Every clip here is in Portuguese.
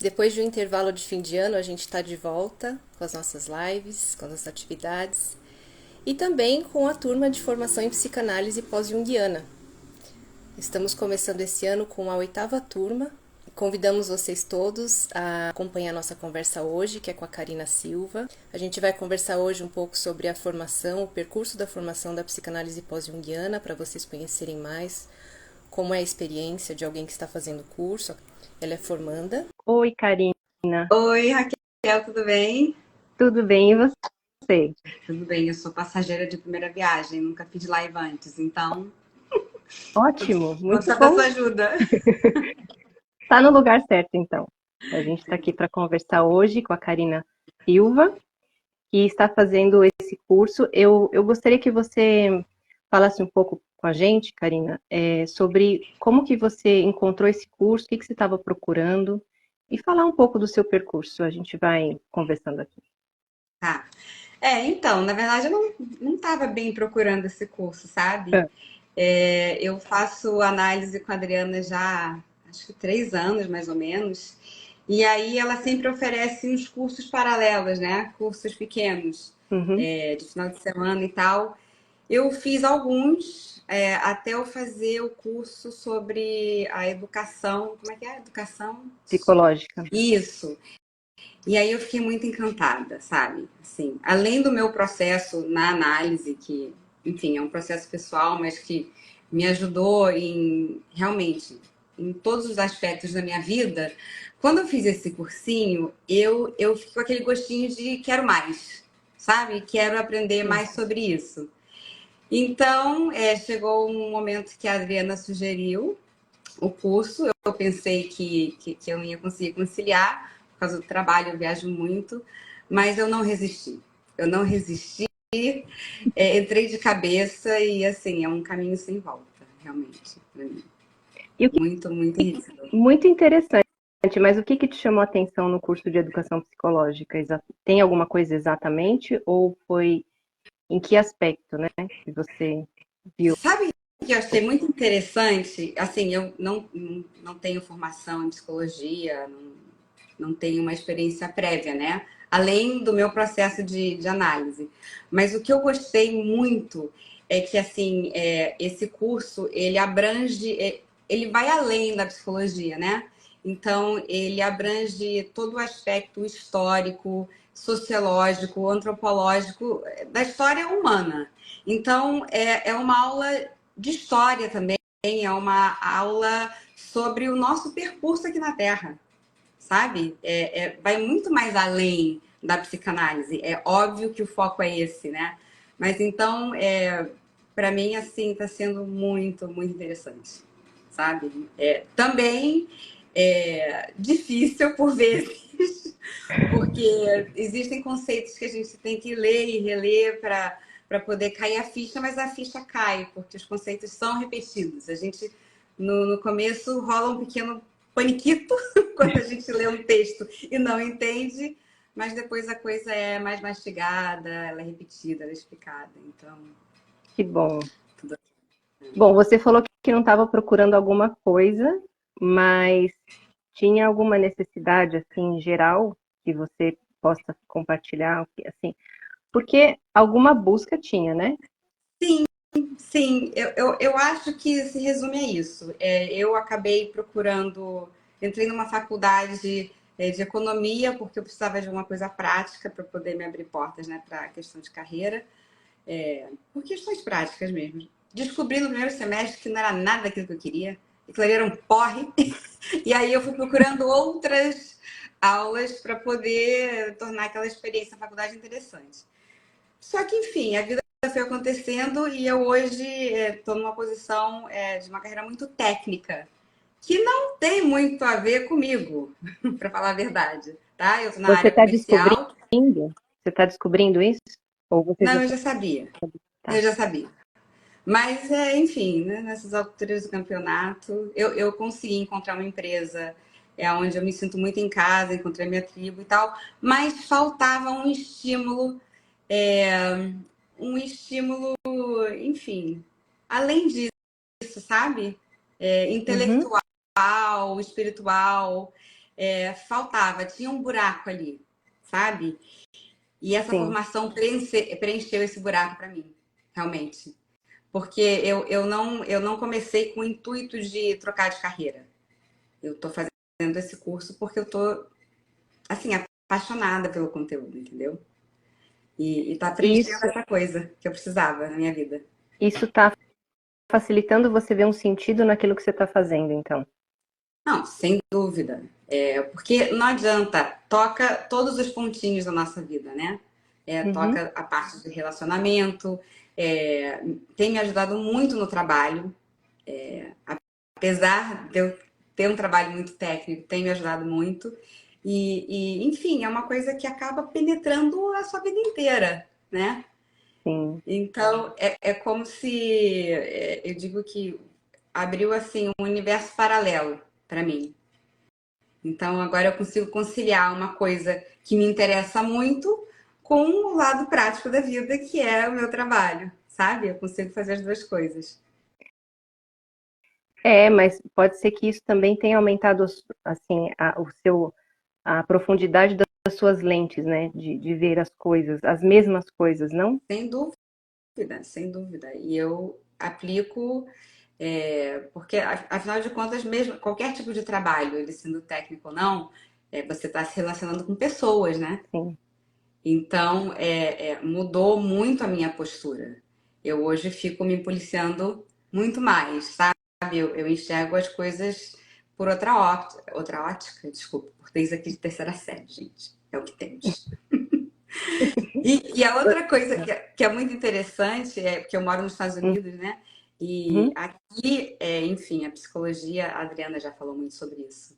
Depois de um intervalo de fim de ano, a gente está de volta com as nossas lives, com as nossas atividades e também com a turma de formação em psicanálise pós-junguiana. Estamos começando esse ano com a 8ª turma. Convidamos vocês todos a acompanhar a nossa conversa hoje, que é com a Karina Silva. A gente vai conversar hoje um pouco sobre a formação, o percurso da formação da psicanálise pós-junguiana, para vocês conhecerem mais como é a experiência de alguém que está fazendo o curso. Ela é formanda. Oi, Karina. Oi, Raquel, tudo bem? Tudo bem e você? Tudo bem, eu sou passageira de primeira viagem, nunca fiz live antes, então Ótimo, vou muito precisar da bom. sua ajuda. Tá no lugar certo, então. A gente está aqui para conversar hoje com a Karina Silva, que está fazendo esse curso. Eu gostaria que você falasse um pouco com a gente, Karina, sobre como que você encontrou esse curso, o que você estava procurando, e falar um pouco do seu percurso. A gente vai conversando aqui. Tá. Então, na verdade, eu não estava bem procurando esse curso, sabe? Ah, Eu faço análise com a Adriana já, acho que 3 anos, mais ou menos. E aí ela sempre oferece uns cursos paralelos, né? Cursos pequenos, uhum. de final de semana e tal. Eu fiz alguns, até eu fazer o curso sobre a educação. Como é que é? Educação? Psicológica. Isso. E aí eu fiquei muito encantada, sabe? Assim, além do meu processo na análise, que, enfim, é um processo pessoal, mas que me ajudou em realmente em todos os aspectos da minha vida. Quando eu fiz esse cursinho, eu fiquei com aquele gostinho de quero mais, sabe? Quero aprender mais sobre isso. Então, chegou um momento que a Adriana sugeriu o curso. Eu pensei que eu não ia conseguir conciliar, por causa do trabalho, eu viajo muito, mas eu não resisti. Eu não resisti, entrei de cabeça e, assim, é um caminho sem volta, realmente, para mim. E o que Muito, muito enriquecedor. muito interessante, mas o que que te chamou a atenção no curso de educação psicológica? Tem alguma coisa exatamente ou foi em que aspecto, né, que você viu? Sabe o que eu achei muito interessante? Assim, eu não tenho formação em psicologia, não tenho uma experiência prévia, né? Além do meu processo de análise. Mas o que eu gostei muito é que, assim, esse curso, ele abrange, ele vai além da psicologia, né? Então, ele abrange todo o aspecto histórico, sociológico, antropológico da história humana. Então, é uma aula de história também, é uma aula sobre o nosso percurso aqui na Terra, sabe? Vai muito mais além da psicanálise. É óbvio que o foco é esse, né? Mas então, para mim, assim, está sendo muito, muito interessante, sabe? Também difícil por vezes, porque existem conceitos que a gente tem que ler e reler para poder cair a ficha, mas a ficha cai, porque os conceitos são repetidos. A gente, no começo, rola um pequeno paniquito quando a gente lê um texto e não entende, mas depois a coisa é mais mastigada, ela é repetida, ela é explicada. Então, Que bom. tudo. Bom, você falou que não estava procurando alguma coisa, mas tinha alguma necessidade, assim, geral, que você possa compartilhar, assim, porque alguma busca tinha, né? Sim, eu acho que se resume a isso. Eu acabei procurando, entrei numa faculdade de economia, porque eu precisava de uma coisa prática para poder me abrir portas, né, para a questão de carreira, por questões práticas mesmo. Descobri no primeiro semestre que não era nada daquilo que eu queria, aquilo ali era um porre, e aí eu fui procurando outras aulas para poder tornar aquela experiência na faculdade interessante. Só que, enfim, a vida foi acontecendo e eu hoje estou numa posição de uma carreira muito técnica, que não tem muito a ver comigo, para falar a verdade, tá? Eu estou na Você área está descobrindo? comercial. Você está descobrindo isso? Ou você já Não, eu já sabia, tá? eu já sabia. Mas, enfim, né, nessas alturas do campeonato, eu consegui encontrar uma empresa onde eu me sinto muito em casa, encontrei minha tribo e tal, mas faltava é, um estímulo, enfim, além disso, sabe? Uhum. Intelectual, espiritual. faltava, tinha um buraco ali, sabe? E essa sim. formação preencheu esse buraco para mim, realmente. Porque eu não comecei com o intuito de trocar de carreira. Eu estou fazendo esse curso porque eu estou, assim, apaixonada pelo conteúdo, entendeu? E tá preenchendo Isso, essa coisa que eu precisava na minha vida. isso está facilitando você ver um sentido naquilo que você está fazendo, então. Não, sem dúvida. Porque não adianta, toca todos os pontinhos da nossa vida, né? Uhum. Toca a parte de relacionamento, tem me ajudado muito no trabalho, apesar de eu ter um trabalho muito técnico, tem me ajudado muito. Enfim, é uma coisa que acaba penetrando a sua vida inteira, né? Sim. Então, é como se, eu digo que abriu assim um universo paralelo para mim. Então, agora eu consigo conciliar uma coisa que me interessa muito com o lado prático da vida, que é o meu trabalho, sabe? Eu consigo fazer as duas coisas. Mas pode ser que isso também tenha aumentado, assim, a profundidade das suas lentes, né? De ver as coisas, as mesmas coisas, não? Sem dúvida, sem dúvida. E eu aplico, porque afinal de contas, mesmo qualquer tipo de trabalho, ele sendo técnico ou não, você está se relacionando com pessoas, né? Sim. Então, mudou muito a minha postura. Eu hoje fico me policiando muito mais, sabe? Eu enxergo as coisas por outra ótica, desculpa, português aqui de terceira série, gente. É o que temos. E a outra coisa que é muito interessante é porque eu moro nos Estados Unidos, né? E Uhum. aqui, enfim, a psicologia, a Adriana já falou muito sobre isso.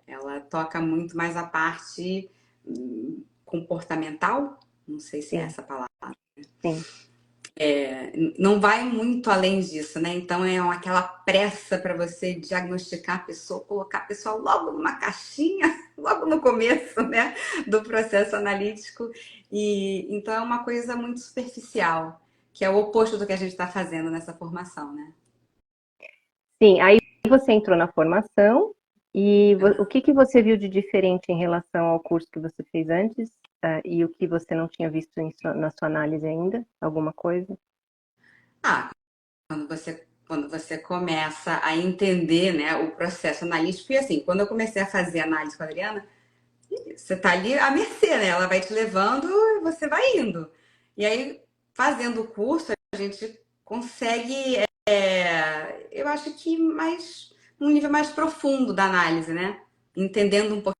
Ela toca muito mais a parte comportamental, não sei se é Sim, essa a palavra. sim. Não vai muito além disso, né? Então é aquela pressa para você diagnosticar a pessoa, colocar a pessoa logo numa caixinha, logo no começo, né, do processo analítico. E então é uma coisa muito superficial, que é o oposto do que a gente está fazendo nessa formação, né? Sim, aí você entrou na formação e o que que você viu de diferente em relação ao curso que você fez antes, e o que você não tinha visto na sua análise ainda? Alguma coisa? Ah, quando você começa a entender, né, o processo analítico, e assim, quando eu comecei a fazer análise com a Adriana, você tá ali à mercê, né? Ela vai te levando e você vai indo. E aí, fazendo o curso, a gente consegue, eu acho que um nível mais profundo da análise, né? Entendendo um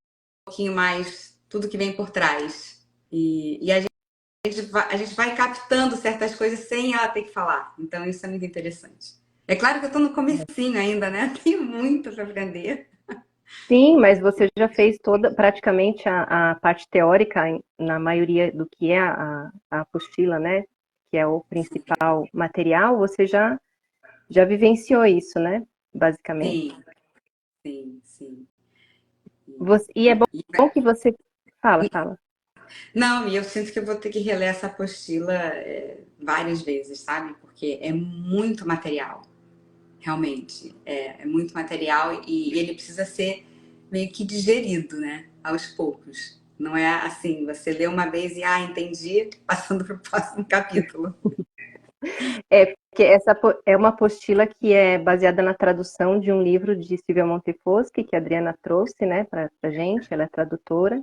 pouquinho mais tudo que vem por trás. E a gente vai captando certas coisas sem ela ter que falar. Então, isso é muito interessante. É claro que eu tô no comecinho ainda, né? Tenho muito para aprender. Sim, mas você já fez praticamente a parte teórica na maioria do que é a apostila, né? Que é o principal material, você já vivenciou isso, né? Basicamente. Sim, sim, sim. E é bom que você fala. Não, e eu sinto que eu vou ter que reler essa apostila várias vezes, sabe? Porque é muito material, realmente. É muito material e ele precisa ser meio que digerido, né? Aos poucos. Não é assim, você lê uma vez e, entendi, passando para o próximo capítulo. Porque essa é uma apostila que é baseada na tradução de um livro de Silvia Montefoschi, que a Adriana trouxe, né, pra gente, ela é tradutora.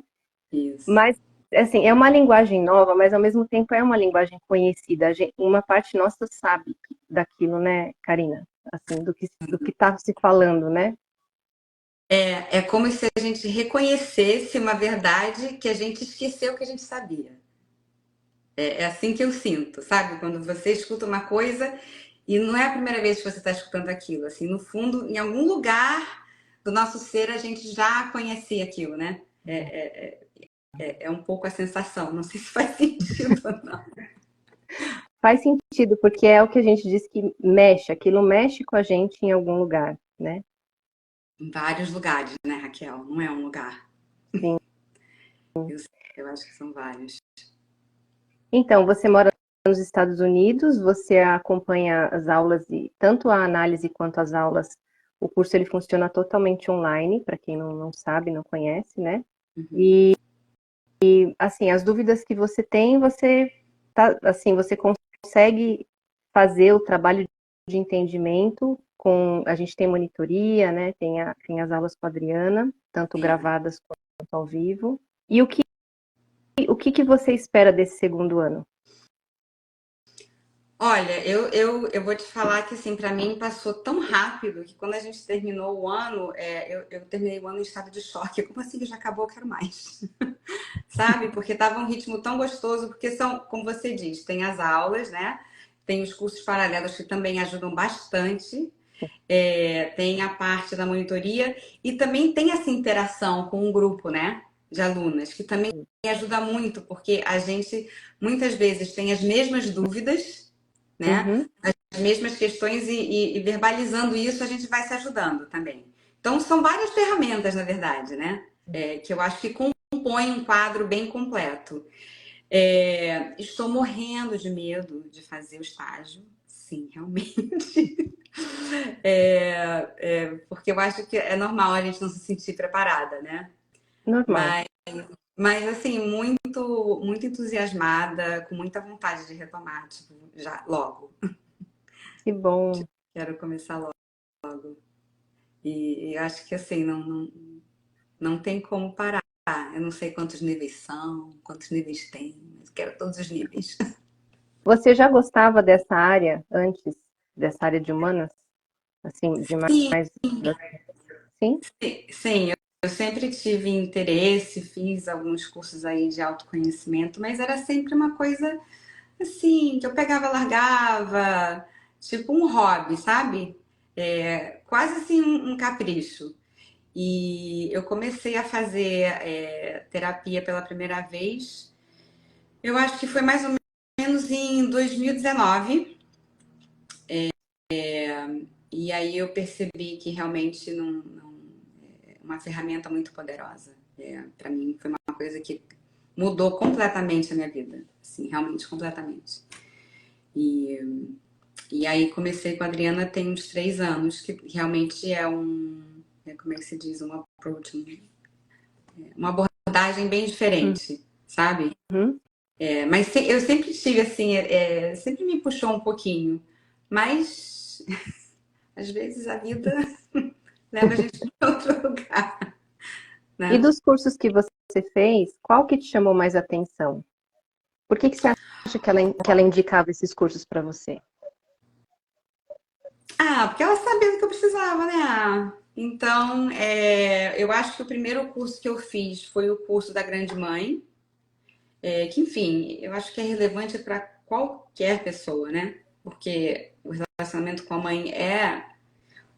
Isso. Mas, assim, é uma linguagem nova, mas ao mesmo tempo é uma linguagem conhecida. Uma parte nossa sabe daquilo, né, Karina? Assim, do que está se falando, né? É como se a gente reconhecesse uma verdade que a gente esqueceu que a gente sabia. É assim que eu sinto, sabe? Quando você escuta uma coisa e não é a primeira vez que você está escutando aquilo. Assim, no fundo, em algum lugar do nosso ser, a gente já conhecia aquilo, né? É um pouco a sensação. Não sei se faz sentido ou não. Faz sentido, porque é o que a gente diz que mexe, aquilo mexe com a gente em algum lugar, né? Em vários lugares, né, Raquel? Não é um lugar. Sim. Eu acho que são vários. Então, você mora nos Estados Unidos, você acompanha as aulas, tanto a análise quanto as aulas O curso ele funciona totalmente online, para quem não sabe, não conhece, né? Uhum. E assim, as dúvidas que você tem, você consegue fazer o trabalho de entendimento com, a gente tem monitoria, né? Tem as aulas com a Adriana, tanto gravadas quanto ao vivo. E o que você espera desse segundo ano? Olha, eu vou te falar que assim, para mim passou tão rápido que quando a gente terminou o ano, eu terminei o ano em estado de choque. Como assim que já acabou? Eu quero mais. Sabe? Porque tava um ritmo tão gostoso, porque são, como você diz, tem as aulas, né? Tem os cursos paralelos que também ajudam bastante. Tem a parte da monitoria e também tem essa interação com um grupo, né? De alunas, que também ajuda muito, porque a gente muitas vezes tem as mesmas dúvidas, né? Uhum. As mesmas questões e verbalizando isso a gente vai se ajudando também. Então são várias ferramentas, na verdade, né? Que eu acho que compõem um quadro bem completo. Estou morrendo de medo de fazer o estágio. Sim, realmente. Porque eu acho que é normal a gente não se sentir preparada, né? Normal. Mas assim, muito, muito entusiasmada, com muita vontade de retomar, tipo, já logo. Que bom. Quero começar logo. E acho que assim, não tem como parar. Eu não sei quantos níveis são, quantos níveis tem, mas quero todos os níveis. Você já gostava dessa área antes, dessa área de humanas? Assim, de Sim, mais. Sim? sim, eu sempre tive interesse, fiz alguns cursos aí de autoconhecimento, mas era sempre uma coisa assim, que eu pegava, largava, tipo um hobby, sabe? Quase assim um capricho. E eu comecei a fazer terapia pela primeira vez, eu acho que foi mais ou menos em 2019. E aí eu percebi que realmente é uma ferramenta muito poderosa. Para mim foi uma coisa que mudou completamente a minha vida, assim, realmente completamente. E, e aí comecei com a Adriana tem uns 3 anos, que realmente como é que se diz, um approach, uma abordagem bem diferente, sabe? Uhum. Mas eu sempre tive assim, sempre me puxou um pouquinho, mas às vezes a vida leva a gente para outro lugar, E né? dos cursos que você fez, qual que te chamou mais atenção? Por que você acha que ela indicava esses cursos para você? Ah, porque ela sabia do que eu precisava, né? Então, eu acho que o primeiro curso que eu fiz foi o curso da Grande Mãe, que, enfim, eu acho que é relevante para qualquer pessoa, né? Porque o relacionamento com a mãe é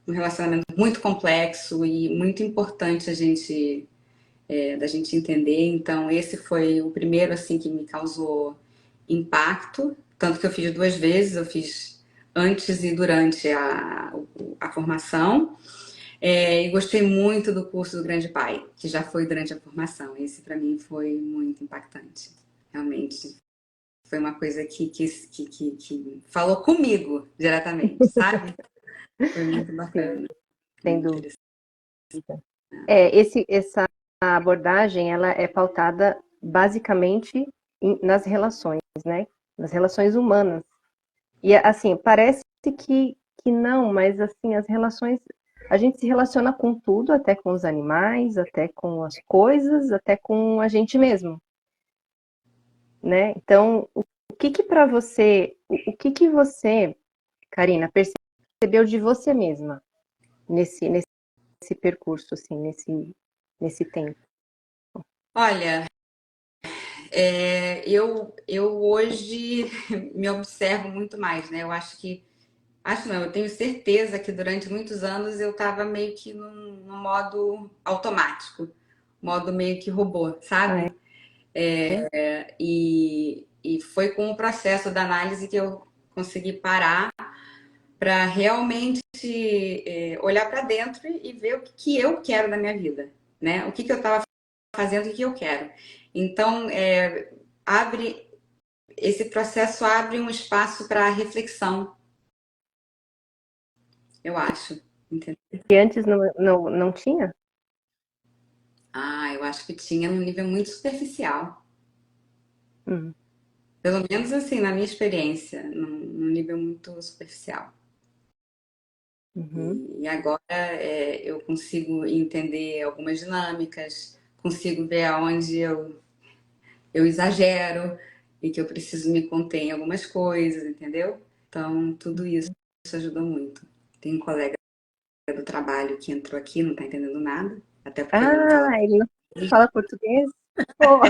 um relacionamento muito complexo e muito importante da gente entender. Então, esse foi o primeiro, assim, que me causou impacto. Tanto que eu fiz 2 vezes, eu fiz antes e durante a formação. E gostei muito do curso do Grande Pai, que já foi durante a formação. Esse, para mim, foi muito impactante. Realmente, foi uma coisa que falou comigo diretamente, sabe? Foi muito Sim, bacana, sem muito dúvida. interessante. Essa abordagem, ela é pautada basicamente nas relações, né? Nas relações humanas. E, assim, parece que não, mas, assim, as relações... A gente se relaciona com tudo, até com os animais, até com as coisas, até com a gente mesmo, né? Então, o que que para você... O que que você, Karina, percebeu de você mesma nesse percurso, assim, nesse tempo? Olha, eu hoje me observo muito mais, né? Acho não, eu tenho certeza que durante muitos anos eu estava meio que num modo automático, modo meio que robô, Ah, sabe? é? E foi com o processo da análise que eu consegui parar para realmente olhar para dentro e ver o que eu quero da minha vida, né? O que eu estava fazendo e o que eu quero. Então, abre esse processo abre um espaço para reflexão, eu acho, entendeu? E antes não tinha? Ah, eu acho que tinha num nível muito superficial. Hum, Pelo menos assim, na minha experiência, num nível muito superficial. uhum. E agora eu consigo entender algumas dinâmicas, consigo ver aonde eu exagero e que eu preciso me conter em algumas coisas, entendeu? Então, tudo isso ajudou muito. Tem um colega do trabalho que entrou aqui, não tá entendendo nada, até porque ele não fala. Ah, ele não fala português? Pô,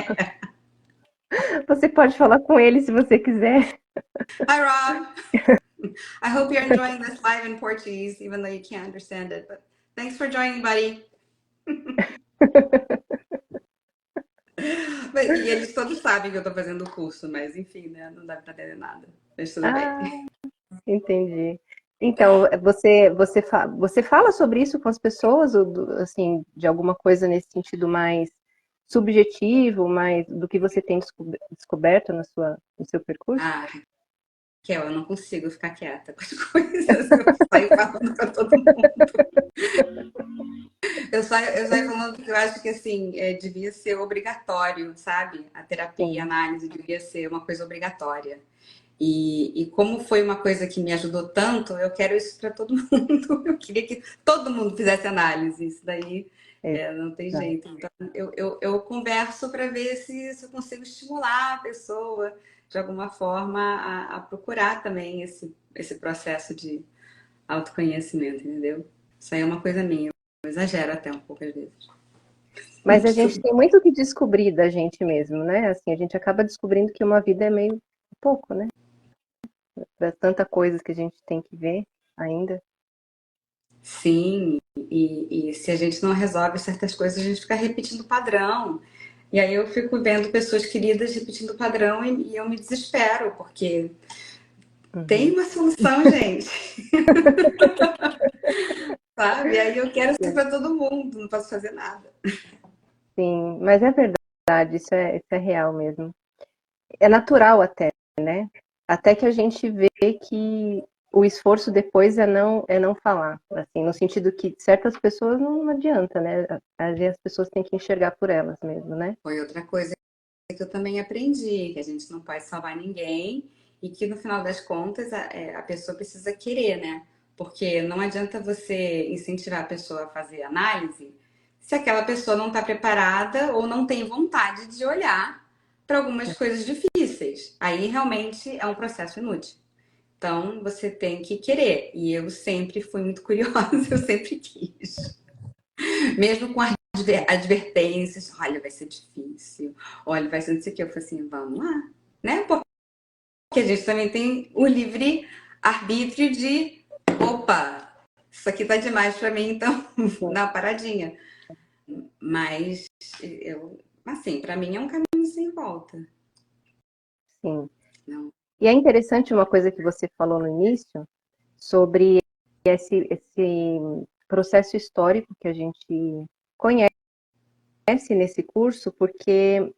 você pode falar com ele se você quiser. Hi, Rob! I hope you're enjoying this live in Portuguese, even though you can't understand it. But thanks for joining, buddy. E eles todos sabem que eu tô fazendo o curso, mas enfim, né? Não dá pra entender nada. Mas tudo bem. Ah, entendi. Então, você fala sobre isso com as pessoas, ou assim, de alguma coisa nesse sentido mais subjetivo, mais do que você tem descoberto no seu percurso? Ah, Raquel, eu não consigo ficar quieta com as coisas. Eu saio falando com todo mundo. Eu saio falando porque eu acho que assim, devia ser obrigatório, sabe? A terapia, a Sim. análise devia ser uma coisa obrigatória. E como foi uma coisa que me ajudou tanto, eu quero isso para todo mundo. Eu queria que todo mundo fizesse análise. Isso daí não tem Exato. jeito. Então, eu converso para ver se eu consigo estimular a pessoa, de alguma forma, a procurar também esse processo de autoconhecimento, entendeu? Isso aí é uma coisa minha. Eu exagero até um pouco às vezes. Mas a gente tem muito o que descobrir da gente mesmo, né? Assim, a gente acaba descobrindo que uma vida é meio pouco, né? Para tanta coisa que a gente tem que ver ainda. Sim, e se a gente não resolve certas coisas, a gente fica repetindo o padrão. E aí eu fico vendo pessoas queridas repetindo o padrão e eu me desespero, porque tem Uhum. uma solução, gente, sabe? Aí eu quero ser para todo mundo, não posso fazer nada. Sim, mas é verdade, isso é real mesmo. É natural até, né? Até que a gente vê que o esforço depois é não falar, assim, no sentido que certas pessoas não adianta, né? Às vezes as pessoas têm que enxergar por elas mesmo, né? Foi outra coisa que eu também aprendi, que a gente não pode salvar ninguém e que no final das contas a pessoa precisa querer, né? Porque não adianta você incentivar a pessoa a fazer análise se aquela pessoa não está preparada ou não tem vontade de olhar para algumas coisas difíceis. Aí realmente é um processo inútil. Então você tem que querer. E eu sempre fui muito curiosa, eu sempre quis. Mesmo com advertências, olha, vai ser difícil, olha, vai ser não sei o que. Eu falei assim, vamos lá, né? Porque a gente também tem o livre arbítrio de, opa, isso aqui tá demais para mim, então dá uma paradinha. Mas assim, para mim é um caminho sem volta. Sim. Não. E é interessante uma coisa que você falou no início sobre esse processo histórico que a gente conhece nesse curso, porque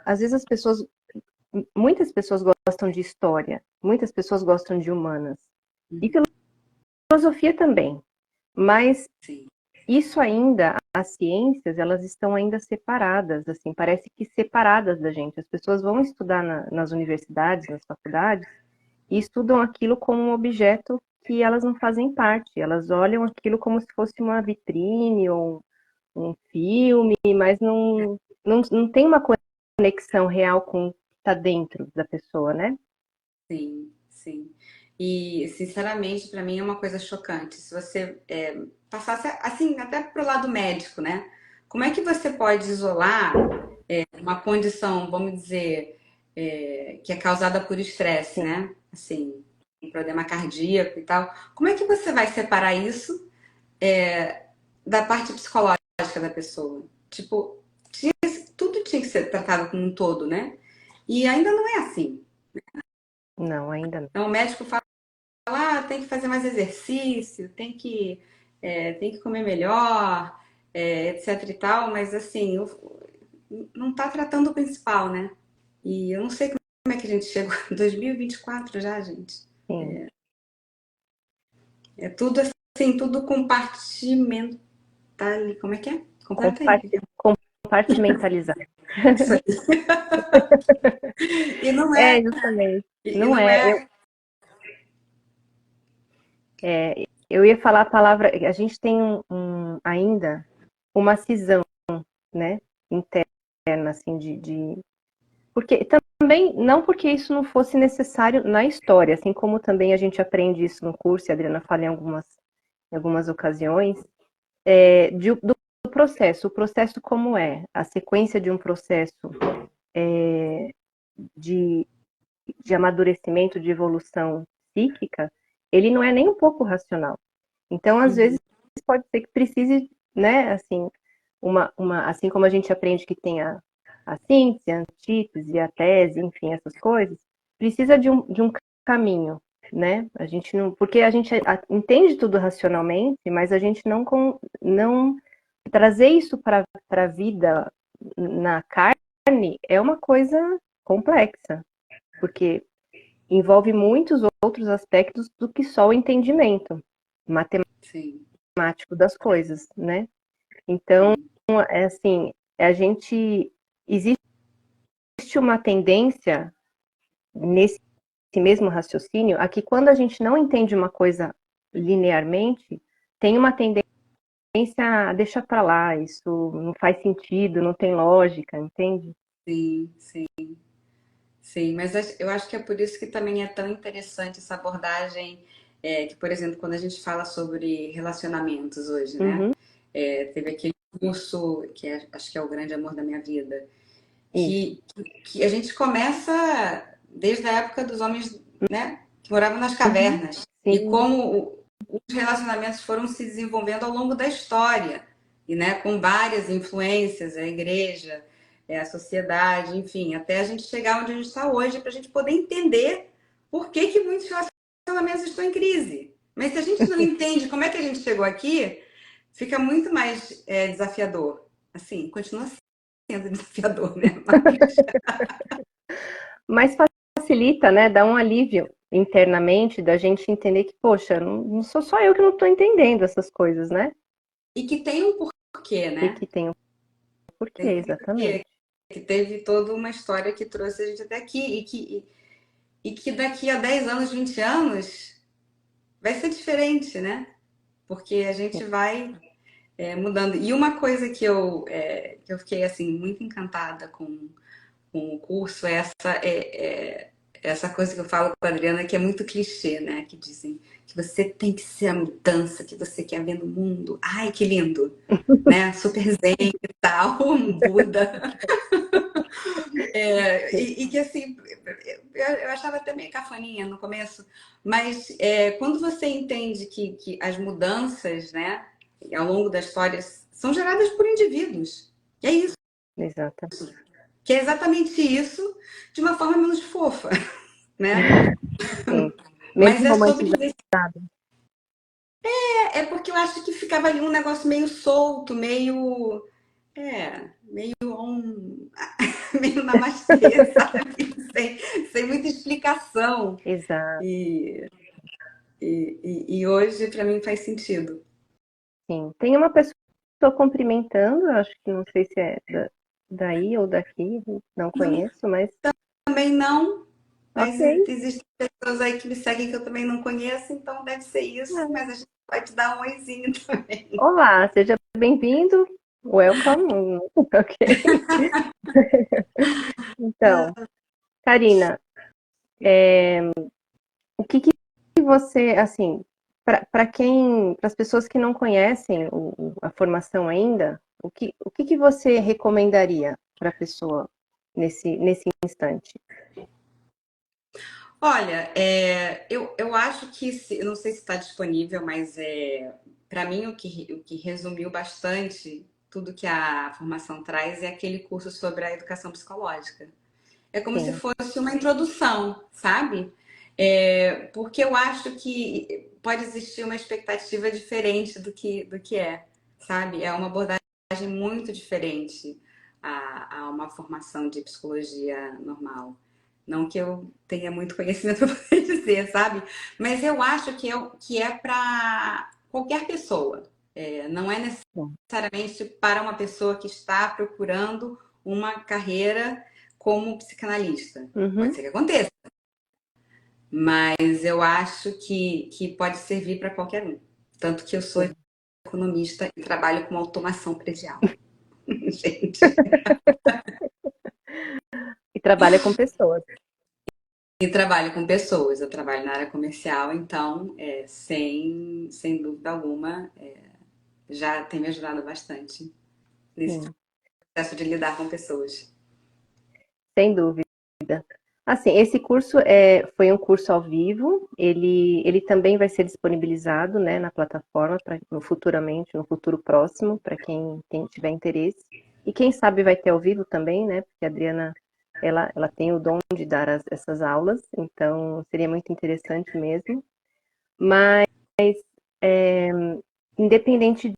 às vezes muitas pessoas gostam de história, muitas pessoas gostam de humanas, e filosofia também, mas Sim, isso ainda, as ciências, elas estão ainda separadas, assim, parece que separadas da gente. As pessoas vão estudar nas universidades, nas faculdades, e estudam aquilo como um objeto que elas não fazem parte. Elas olham aquilo como se fosse uma vitrine ou um filme, mas não tem uma conexão real com o que está dentro da pessoa, né? sim, sim. E, sinceramente, para mim é uma coisa chocante. Se você passasse, assim, até pro lado médico, né? Como é que você pode isolar uma condição, vamos dizer, que é causada por estresse, Sim, né? Assim, um problema cardíaco e tal. Como é que você vai separar isso da parte psicológica da pessoa? Tipo, tudo tinha que ser tratado como um todo, né? E ainda não é assim. não, ainda não. Então, o médico fala, tem que fazer mais exercício, tem que comer melhor, etc e tal, mas assim, não está tratando o principal, né? E eu não sei como é que a gente chegou em 2024 já, gente. Sim. É tudo assim, tudo compartimental. Como é que é? Completa aí. Compartimentalizar. Isso aí. E não É, é, justamente. e Não não é. é. Eu ia falar a palavra. A gente tem ainda uma cisão, né? Interna, assim, porque também, não porque isso não fosse necessário na história, assim como também a gente aprende isso no curso, e a Adriana fala em algumas ocasiões, do processo. O processo como é? A sequência de um processo de, de amadurecimento, de evolução psíquica, ele não é nem um pouco racional. Então, às vezes, pode ser que precise, né, assim, assim como a gente aprende que tem a síntese, a antítese, a tese, enfim, essas coisas, precisa de um caminho, né? A gente não, porque a gente entende tudo racionalmente, mas a gente não trazer isso para a vida na carne é uma coisa complexa, porque envolve muitos outros aspectos do que só o entendimento Sim. matemático das coisas, né? Então, é assim, a gente existe uma tendência nesse mesmo raciocínio a que quando a gente não entende uma coisa linearmente, tem uma tendência a deixar para lá, isso não faz sentido, não tem lógica, entende? Sim, sim, sim. Mas eu acho que é por isso que também é tão interessante essa abordagem, que, por exemplo, quando a gente fala sobre relacionamentos hoje, né? Uhum, Teve aquele curso acho que é o grande amor da minha vida, isso. que a gente começa desde a época dos homens, né, que moravam nas Uhum, cavernas e sim, como os relacionamentos foram se desenvolvendo ao longo da história e, né, com várias influências, a igreja, a sociedade, enfim, até a gente chegar onde a gente está hoje, para a gente poder entender por que que muitos relacionamentos estão em crise. Mas se a gente não entende como é que a gente chegou aqui, fica muito mais desafiador. Assim, continua sendo desafiador, né? mas facilita, né? Dá um alívio internamente da gente entender que, poxa, não sou só eu que não estou entendendo essas coisas, né? E que tem um porquê, E né? que tem um Tem porquê, um porquê. exatamente. Que teve toda uma história que trouxe a gente até aqui. E que daqui a 10 anos, 20 anos, vai ser diferente, né? Porque a gente vai mudando. E uma coisa que eu fiquei assim muito encantada com o curso é essa coisa que eu falo com a Adriana, que é muito clichê, né? Que dizem que você tem que ser a mudança que você quer ver no mundo. Ai, que lindo! Né? Super zen e tal, um Buda. E que assim, eu achava até meio cafoninha no começo, mas quando você entende que as mudanças, né, ao longo da história, são geradas por indivíduos. E é isso, Exato. que é exatamente isso de uma forma menos fofa, né? Sim. Mas Menos é sobre romantizado. dizer. É porque eu acho que ficava ali um negócio meio solto, meio meio namastê, sabe? Sem muita explicação. Exato, E, e hoje, para mim, faz sentido. sim. Tem uma pessoa cumprimentando, acho que não sei se é daí ou daqui, não conheço, mas Também não, mas ok. existem pessoas aí que me seguem que eu também não conheço, então deve ser isso, É. mas a gente pode dar um oizinho também. Olá, seja bem-vindo. Welcome. Ok. Então, Karina, o que que você, assim, para as pessoas que não conhecem a formação ainda, o que que você recomendaria para a pessoa nesse instante? Olha, eu acho que, eu não sei se está disponível, mas para mim o que resumiu bastante tudo que a formação traz é aquele curso sobre a educação psicológica. É como se Sim, fosse uma introdução, sabe? Porque eu acho que pode existir uma expectativa diferente do que é, sabe? É uma abordagem muito diferente a uma formação de psicologia normal, Não que eu tenha muito conhecimento para poder dizer, sabe? Mas eu acho que é para qualquer pessoa. Não é necessariamente para uma pessoa que está procurando uma carreira como psicanalista. Pode Uhum. ser que aconteça, mas eu acho que pode servir para qualquer um. Tanto que eu sou Sim. economista e trabalho com automação predial. Gente. E trabalha com pessoas. E trabalho com pessoas, eu trabalho na área comercial, então, sem dúvida alguma, já tem me ajudado bastante nesse Sim, processo de lidar com pessoas. sem dúvida. Assim, esse curso foi um curso ao vivo, ele também vai ser disponibilizado, né, na plataforma futuramente, no futuro próximo, para quem tiver interesse. E quem sabe vai ter ao vivo também, né, porque a Adriana, ela tem o dom de dar essas aulas, então seria muito interessante mesmo. Mas, é, independente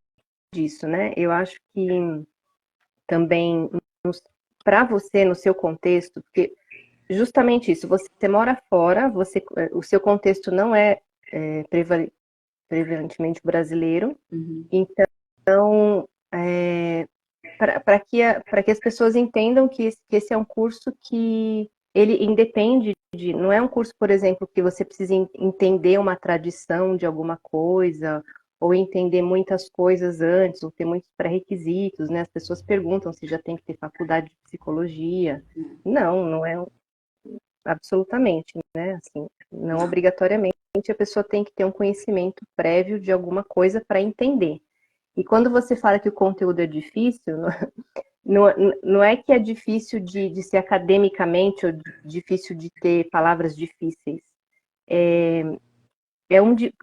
disso, né, eu acho que também, para você, no seu contexto, porque justamente isso, você mora fora, o seu contexto não é prevalentemente brasileiro, Uhum. então, para que as pessoas entendam que esse é um curso que ele independe não é um curso, por exemplo, que você precisa entender uma tradição de alguma coisa, ou entender muitas coisas antes, ou ter muitos pré-requisitos, né? As pessoas perguntam se já tem que ter faculdade de psicologia. Não, não é absolutamente, né? Assim, não Não. obrigatoriamente a pessoa tem que ter um conhecimento prévio de alguma coisa para entender. E quando você fala que o conteúdo é difícil, não, não é que é difícil de ser academicamente ou difícil de ter palavras difíceis.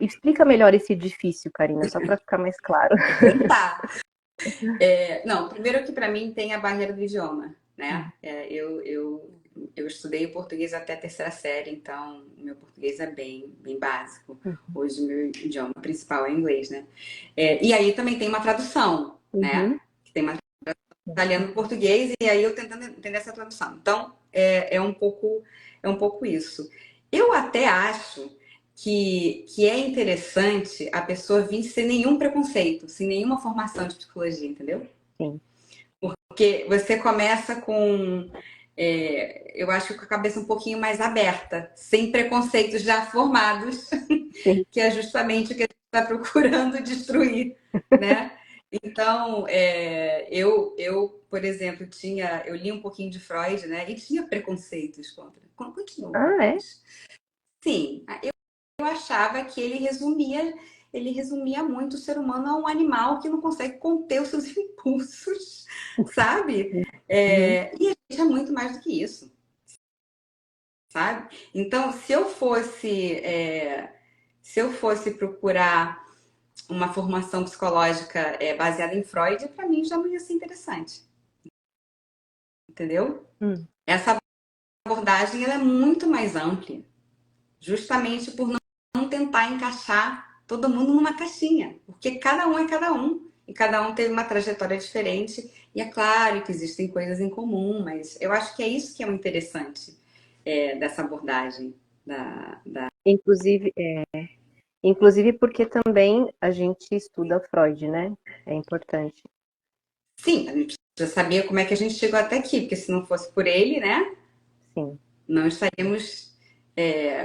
Explica melhor esse difícil, Karina, só para ficar mais claro. Tá. Não, primeiro que para mim tem a barreira do idioma, né? Eu estudei o português até a terceira série, então meu português é bem básico. Hoje meu idioma principal é inglês, né? E aí também tem uma tradução, né? Uhum. Tem uma italiano para português e aí eu tentando entender essa tradução. Então é um pouco isso. Eu até acho que é interessante a pessoa vir sem nenhum preconceito, sem nenhuma formação de psicologia, entendeu? Sim. Porque você começa eu acho, com a cabeça um pouquinho mais aberta, sem preconceitos já formados, Sim. que é justamente o que a gente está procurando destruir, né? Então, por exemplo, eu li um pouquinho de Freud, né? E tinha preconceitos contra. Continuo, Ah, é? mas sim, eu achava que ele resumia muito o ser humano a um animal que não consegue conter os seus impulsos, sabe? Uhum. E a gente é muito mais do que isso, sabe? Então, se eu fosse procurar uma formação psicológica baseada em Freud, para mim já não ia ser interessante, entendeu? Essa abordagem ela é muito mais ampla, justamente por não tentar encaixar todo mundo numa caixinha, porque cada um é cada um, e cada um teve uma trajetória diferente, e é claro que existem coisas em comum, mas eu acho que é isso que é o interessante dessa abordagem. Inclusive, inclusive porque também a gente estuda Freud, né? É importante. Sim, a gente precisa saber como é que a gente chegou até aqui, porque se não fosse por ele, né, Sim. não estaríamos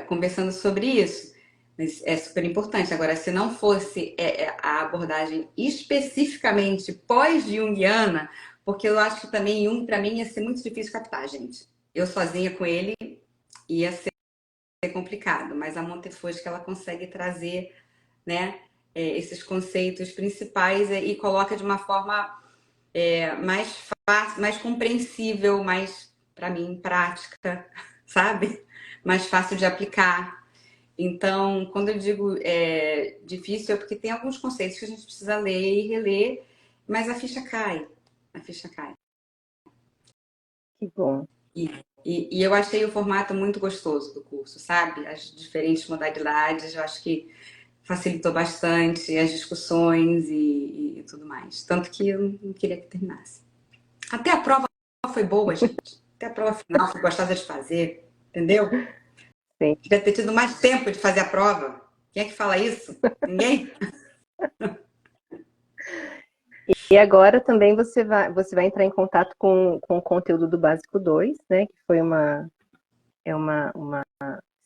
conversando sobre isso. Mas é super importante. Agora, se não fosse a abordagem especificamente pós-junguiana, porque eu acho que também Jung, para mim, ia ser muito difícil captar, gente. Eu sozinha com ele ia ser complicado, mas a Montefort que ela consegue trazer, né, esses conceitos principais e coloca de uma forma mais fácil, mais compreensível, mais, para mim, prática, sabe? Mais fácil de aplicar. Então, quando eu digo difícil, é porque tem alguns conceitos que a gente precisa ler e reler, mas a ficha cai. A ficha cai. Que bom. E eu achei o formato muito gostoso do curso, sabe? As diferentes modalidades, eu acho que facilitou bastante as discussões e tudo mais. Tanto que eu não queria que terminasse. Até a prova foi boa, gente. Até a prova final foi gostosa de fazer. entendeu? Sim. Devia ter tido mais tempo de fazer a prova. Quem é que fala isso? Ninguém? E agora também você vai entrar em contato com o conteúdo do Básico 2, né? Que foi uma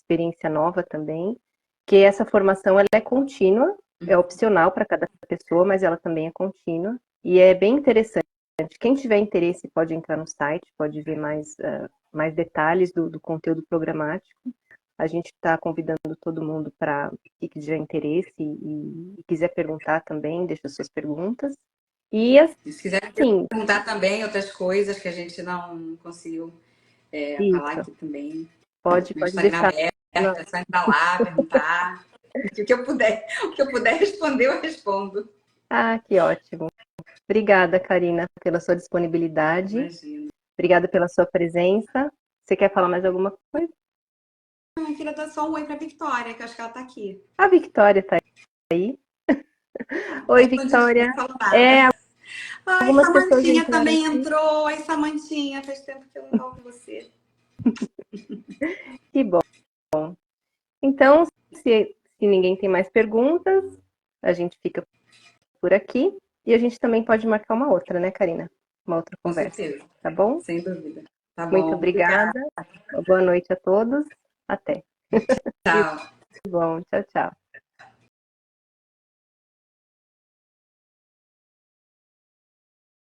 experiência nova também. Que essa formação ela é contínua, é opcional para cada pessoa, mas ela também é contínua. E é bem interessante. Quem tiver interesse pode entrar no site, pode ver mais detalhes do conteúdo programático. A gente está convidando todo mundo para que tiver interesse e quiser perguntar também, deixa suas perguntas. E Se quiser assim, perguntar também outras coisas que a gente não conseguiu falar isso, aqui também. pode Meu Instagram deixar. aberto, é só entrar lá, perguntar. O que eu puder responder, eu respondo. Ah, que ótimo. Obrigada, Karina, pela sua disponibilidade. Imagina. Obrigada pela sua presença. Você quer falar mais alguma coisa? Eu queria dar só um oi para a Victoria, que eu acho que ela está aqui. A Victoria está aí. Oi, Victoria. Não falo nada. Ai, Algumas pessoas Samantinha entraram também aqui. entrou. Ai, Samantinha, faz tempo que eu não falo com você. Que bom. Então, se ninguém tem mais perguntas, a gente fica por aqui. E a gente também pode marcar uma outra, né, Karina? Uma outra Com conversa. certeza. Tá bom? Sem dúvida. Tá Muito bom. obrigada. Boa noite a todos. Até. Tchau. Bom, tchau, tchau.